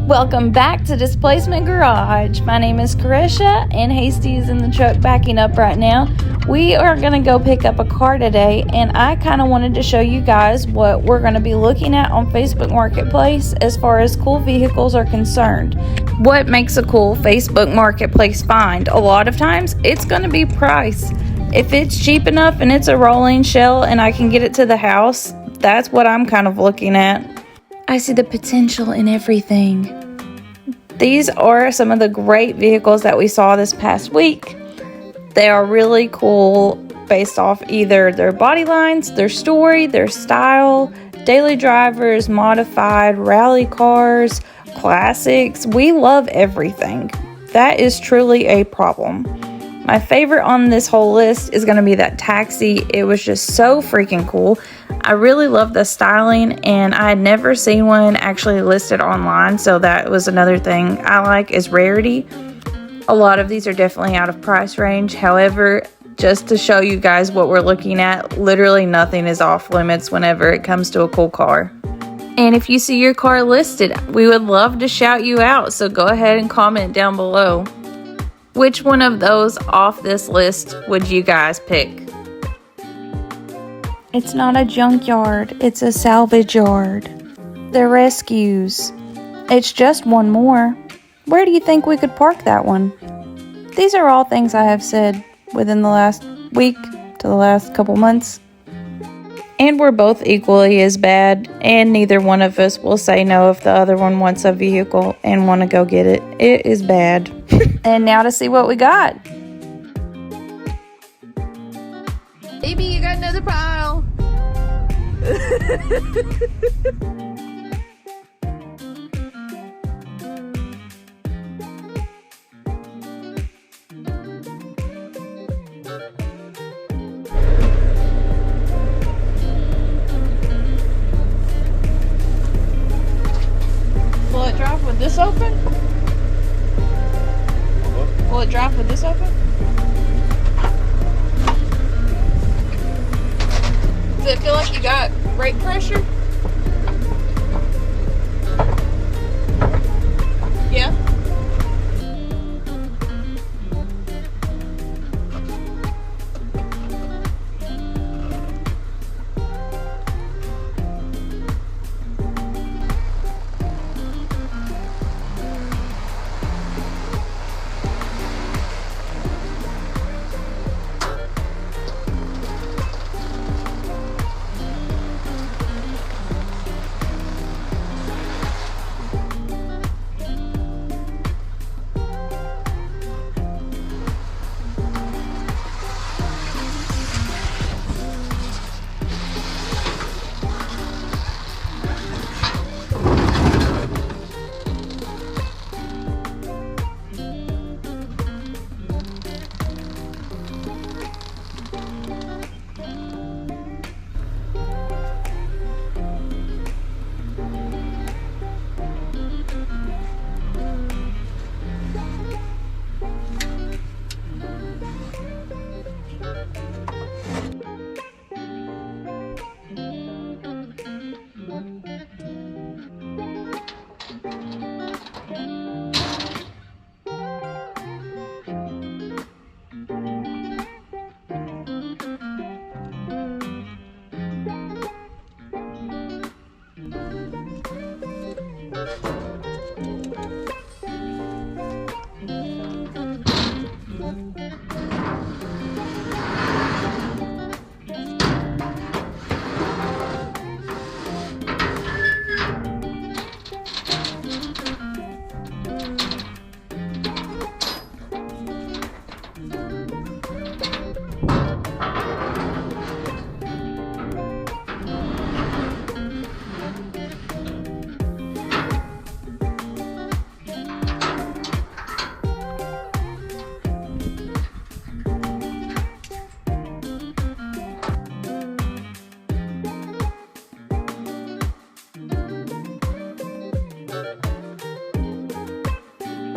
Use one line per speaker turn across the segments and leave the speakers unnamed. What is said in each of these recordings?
Welcome back to Displacement Garage. My name is Karisha and Hasty is in the truck backing up right now. We are going to go pick up a car today, and I kind of wanted to show you guys what we're going to be looking at on Facebook Marketplace as far as cool vehicles are concerned. What makes a cool Facebook Marketplace find? A lot of times it's going to be price. If it's cheap enough and it's a rolling shell and I can get it to the house, that's what I'm kind of looking at. I see the potential in everything. These are some of the great vehicles that we saw this past week. They are really cool based off either their body lines, their story, their style, daily drivers, modified, rally cars, classics. We love everything. That is truly a problem. My favorite on this whole list is going to be that taxi. It was just so freaking cool. I really love the styling, and I had never seen one actually listed online, so that was another thing I like is rarity. A lot of these are definitely out of price range. However, just to show you guys what we're looking at, literally nothing is off limits whenever it comes to a cool car. And if you see your car listed, we would love to shout you out, so go ahead and comment down below. Which one of those off this list would you guys pick? It's not a junkyard, it's a salvage yard. They're rescues. It's just one more. Where do you think we could park that one? These are all things I have said within the last week to the last couple months. And we're both equally as bad, and neither one of us will say no if the other one wants a vehicle and want to go get it. It is bad. And now to see what we got.
Baby, you got another pile.
Will it drive with this open? Will it drive with this open? Does it feel like you got brake pressure? Yeah?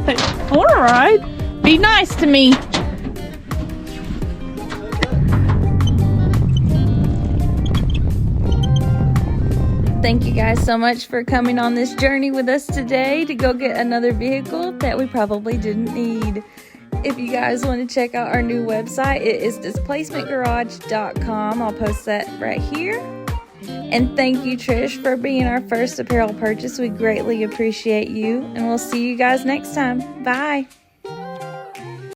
I want to ride. Be nice to me.
thank you guys so much for coming on this journey with us today to go get another vehicle that we probably didn't need. If you guys want to check out our new website, it is displacementgarage.com. I'll post that right here. And thank you, Trish, for being our first apparel purchase. We greatly appreciate you, and we'll see you guys next time. Bye.